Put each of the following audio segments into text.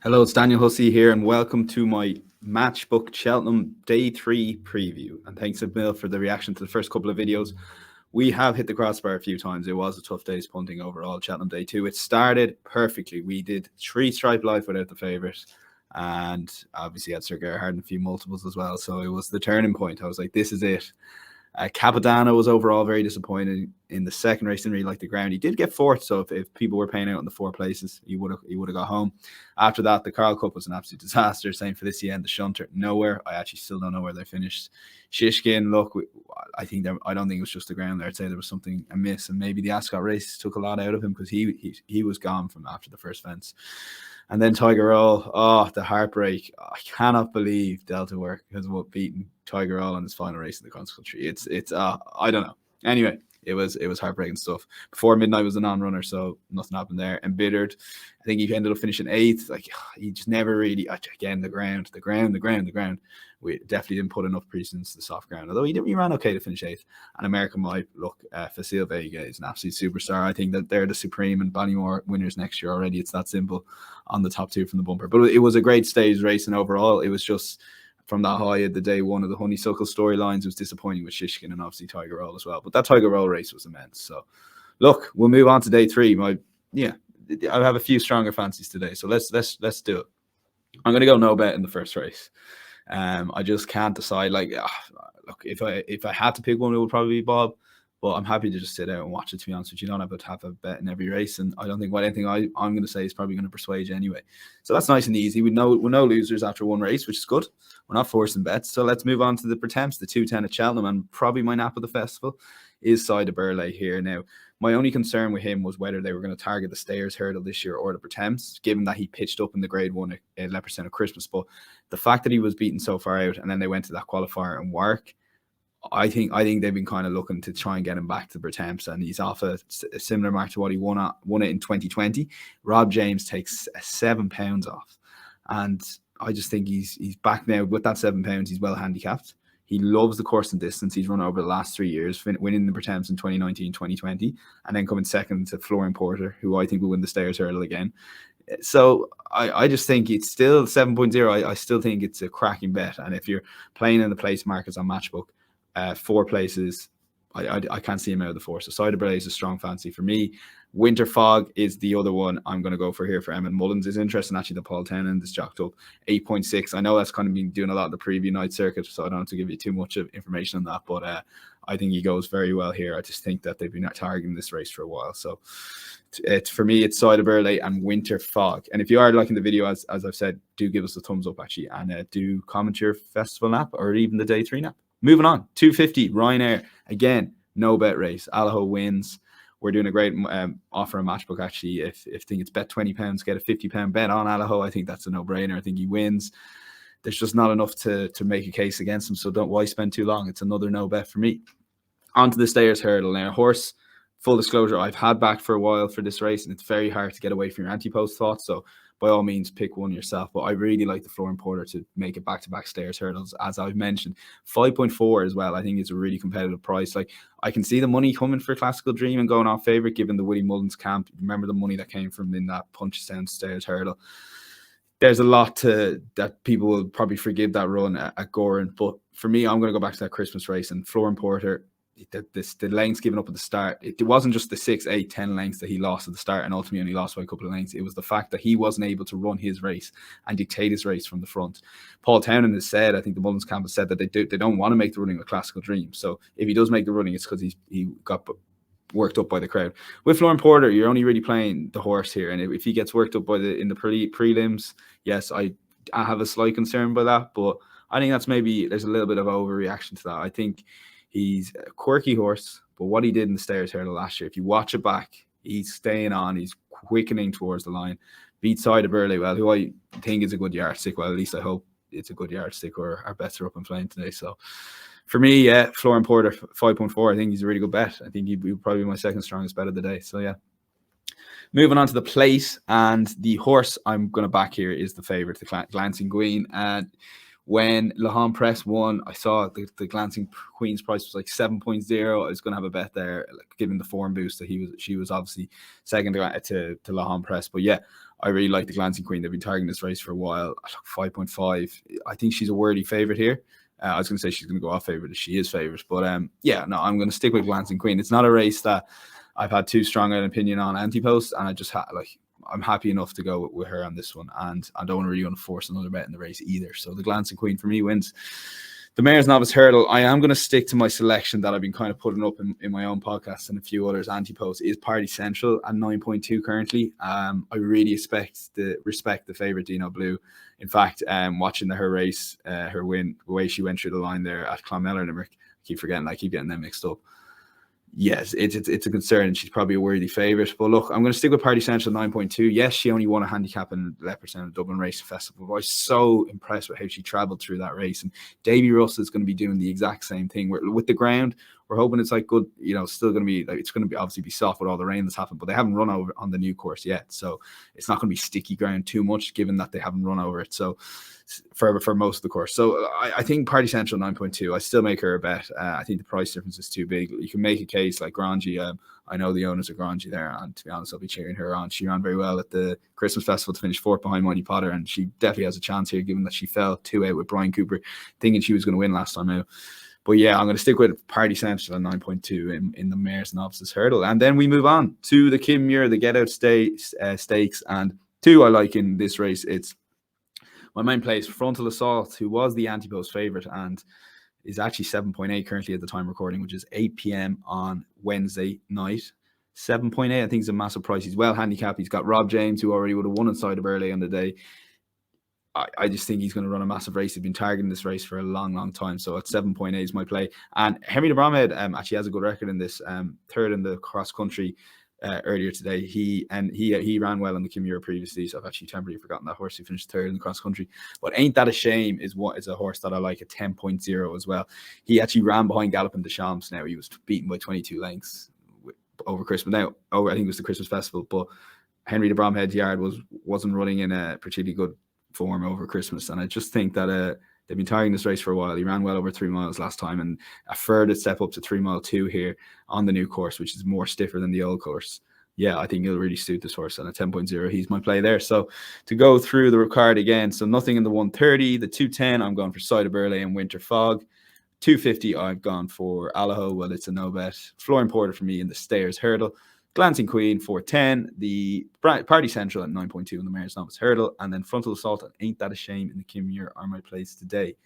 Hello, it's Daniel Hussey here, and welcome to my Matchbook Cheltenham Day 3 preview. And thanks a Bill for the reaction to the first couple of videos. We have hit the crossbar a few times. It was a tough day's punting overall, Cheltenham Day 2. It started perfectly. We did 3 stripe life without the favourite, and obviously had Sir Gerhard and a few multiples as well. So it was the turning point. I was like, this is it. Capodanno was overall very disappointed in the second race. Didn't really like the ground. He did get fourth, so if people were paying out in the 4 places, he would have got home. After that, the Carl Cup was an absolute disaster. Same for this end. The Shunter, nowhere. I actually still don't know where they finished. Shishkin, look, I don't think it was just the ground there. I'd say there was something amiss, and maybe the Ascot race took a lot out of him because he was gone from after the first fence. And then Tiger Roll, the heartbreak. I cannot believe Delta Work has beaten Tiger Roll in his final race in the cross country. It's I don't know. Anyway, it was heartbreaking stuff. Before midnight was a non-runner, so nothing happened there. Embittered, I think he ended up finishing 8th. Like, he just never really, again, the ground. We definitely didn't put enough precedence to the soft ground, although he ran okay to finish 8th. And American Mike, look, Facile Vega is an absolute superstar. I think that they're the Supreme and Ballymore winners next year already. It's that simple on the top 2 from the bumper. But it was a great stage race, and overall, it was just from that high at the day 1 of the Honeysuckle storylines. It was disappointing with Shishkin and obviously Tiger Roll as well. But that Tiger Roll race was immense. So, look, we'll move on to day 3. I have a few stronger fancies today, so let's do it. I'm going to go no bet in the first race. I just can't decide. Look, if I had to pick one, it would probably be Bob. But I'm happy to just sit out and watch it, to be honest with you. You don't have to have a bet in every race. And I don't think anything I'm going to say is probably going to persuade you anyway. So that's nice and easy. We're no losers after one race, which is good. We're not forcing bets. So let's move on to the Pretemps, the 210 at Cheltenham. And probably my nap of the festival is Side of Burley here. Now, my only concern with him was whether they were going to target the Stayers hurdle this year or the Pretemps, given that he pitched up in the Grade 1 at Leopardstown at Christmas. But the fact that he was beaten so far out and then they went to that qualifier and Warwick, I think they've been kind of looking to try and get him back to the Pretemps, and he's off a similar mark to what he won it in 2020. Rob James takes £7 off, and I just think he's back now with that £7. He's well handicapped. He loves the course and distance. He's run over the last 3 years, winning the Pretemps in 2019, 2020, and then coming second to Florian Porter, who I think will win the Stayers hurdle again. So I just think it's still 7.0. I still think it's a cracking bet, and if you're playing in the place markets on Matchbook, 4 places, I can't see him out of the 4. So Side of Burley is a strong fancy for me. Winter Fog is the other one I'm going to go for here for Emmett Mullins. Is interesting, actually. The Paul Tennant is jacked up 8.6. I know that's kind of been doing a lot of the preview night circuit, so I don't have to give you too much of information on that, but I think he goes very well here. I just think that they've been targeting this race for a while. So for me, it's Side of Burley and Winter Fog. And if you are liking the video, as I've said, do give us a thumbs up, actually, and do comment your festival nap or even the day 3 nap. Moving on, 250, Ryanair. Again, no bet race. Allaho wins. We're doing a great offer on Matchbook, actually. If think it's bet £20, get a £50 bet on Allaho. I think that's a no-brainer. I think he wins. There's just not enough to make a case against him, so why spend too long? It's another no bet for me. On to the Stayers hurdle. Now, horse, full disclosure, I've had back for a while for this race, and it's very hard to get away from your anti-post thoughts, so by all means, pick one yourself. But I really like the Florian Porter to make it back-to-back Stayers hurdles, as I've mentioned. 5.4 as well, I think, is a really competitive price. Like, I can see the money coming for Classical Dream and going off favourite, given the Willie Mullins camp. Remember the money that came from in that Punchestown Stayers hurdle. There's a lot that people will probably forgive that run at Goran. But for me, I'm going to go back to that Christmas race. And Florian Porter, the lengths given up at the start, it wasn't just the 6, 8, 10 lengths that he lost at the start and ultimately only lost by a couple of lengths. It was the fact that he wasn't able to run his race and dictate his race from the front. Paul Townend has said, I think the Mullins camp has said that they don't want to make the running a Classical Dream. So if he does make the running, it's because he got worked up by the crowd. With Florian Porter, you're only really playing the horse here, and if he gets worked up in the prelims, yes, I have a slight concern by that, but I think there's a little bit of overreaction to that. I think he's a quirky horse, but what he did in the Stayers hurdle last year, if you watch it back, he's staying on, he's quickening towards the line. Beat Side of Burley, well, who I think is a good yardstick. Well, at least I hope it's a good yardstick, or our bets are up and flying today. So for me, yeah, Florian Porter, 5.4. I think he's a really good bet. I think he'd probably be my second strongest bet of the day. So yeah. Moving on to the plate, and the horse I'm going to back here is the favourite, the Glancing Queen. And when Lahan Press won, I saw the Glancing Queen's price was like 7.0. I was going to have a bet there, like, given the form boost that she was obviously second to Lahan Press. But yeah, I really like the Glancing Queen. They've been targeting this race for a while. 5.5. I think she's a worthy favourite here. I was going to say she's going to go off favourite if she is favourite. But yeah, no, I'm going to stick with Glancing Queen. It's not a race that I've had too strong an opinion on Antipost, and I just I'm happy enough to go with her on this one, and I don't really want to force another bet in the race either. So the Glancing Queen for me wins. The Mare's Novice Hurdle, I am going to stick to my selection that I've been kind of putting up in my own podcast and a few others. Anti-post is Party Central at 9.2 currently. I really respect the favourite Dino Blue. In fact, watching her race, her win, the way she went through the line there at Clonmel, I keep forgetting, I keep getting them mixed up. Yes, it's a concern. She's probably a worthy favourite. But look, I'm going to stick with Party Central 9.2. Yes, she only won a handicap in Leopardstown Dublin Racing Festival. But I was so impressed with how she travelled through that race. And Davy Russell is going to be doing the exact same thing. With the ground, we're hoping it's like good, still going to be like, it's going to be obviously be soft with all the rain that's happened, but they haven't run over on the new course yet. So it's not going to be sticky ground too much, given that they haven't run over it. So for most of the course. So I think Party Central 9.2, I still make her a bet. I think the price difference is too big. You can make a case like Grangie. I know the owners of Grangie there, and to be honest, I'll be cheering her on. She ran very well at the Christmas Festival to finish fourth behind Mighty Potter, and she definitely has a chance here, given that she fell 2-out with Brian Cooper, thinking she was going to win last time out. But yeah, I'm going to stick with Party Central at 9.2 in the Mare's Novices Hurdle. And then we move on to the Kim Muir, the Get Out Stakes. And two I like in this race. It's my main place, Frontal Assault, who was the Antipost favourite and is actually 7.8 currently at the time recording, which is 8 p.m. on Wednesday night. 7.8, I think, is a massive price. He's well handicapped. He's got Rob James, who already would have won inside of early on the day. I just think he's going to run a massive race. He's been targeting this race for a long, long time. So at 7.8 is my play. And Henry de Bromhead actually has a good record in this. Third in the cross country earlier today. He ran well in the Kim Muir previously. So I've actually temporarily forgotten that horse. He finished third in the cross country. But Ain't That a Shame is a horse that I like at 10.0 as well. He actually ran behind Galloping Deschamps. Now he was beaten by 22 lengths over Christmas. I think it was the Christmas Festival. But Henry de Bromhead's yard wasn't running in a particularly good form over Christmas, and I just think that they've been targeting this race for a while. He ran well over 3 miles last time, and a further step up to 3 mile 2 here on the new course, which is more stiffer than the old course. Yeah, I think he'll really suit this horse, and at 10.0 he's my play there. So to go through the card again, so nothing in the 130, the 210 I'm going for Side of Burley and Winter Fog. 250 I've gone for Allaho. Well, it's a no bet. Flooring Porter for me in the Stayers Hurdle. Glancing Queen 410, the Party Central at 9.2 in the Mare's Novice Hurdle, and then Frontal Assault and Ain't That a Shame in the Kim Muir are my plays today.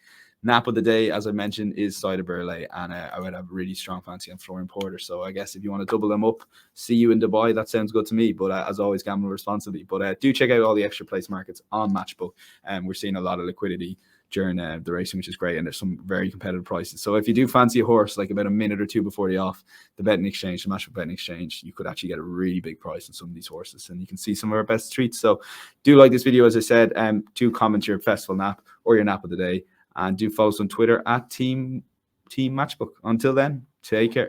Nap of the day, as I mentioned, is Side of Burley, and I would have a really strong fancy on Flooring Porter. So I guess if you want to double them up, see you in Dubai, that sounds good to me. But as always, gamble responsibly. But do check out all the extra place markets on Matchbook, and we're seeing a lot of liquidity during the racing, which is great, and there's some very competitive prices. So if you do fancy a horse, like about a minute or two before the off, the betting exchange, the Matchbook betting exchange, you could actually get a really big price on some of these horses, and you can see some of our best treats. So do like this video, as I said, do comment your festival nap or your nap of the day, and do follow us on Twitter at Team Matchbook. Until then, take care.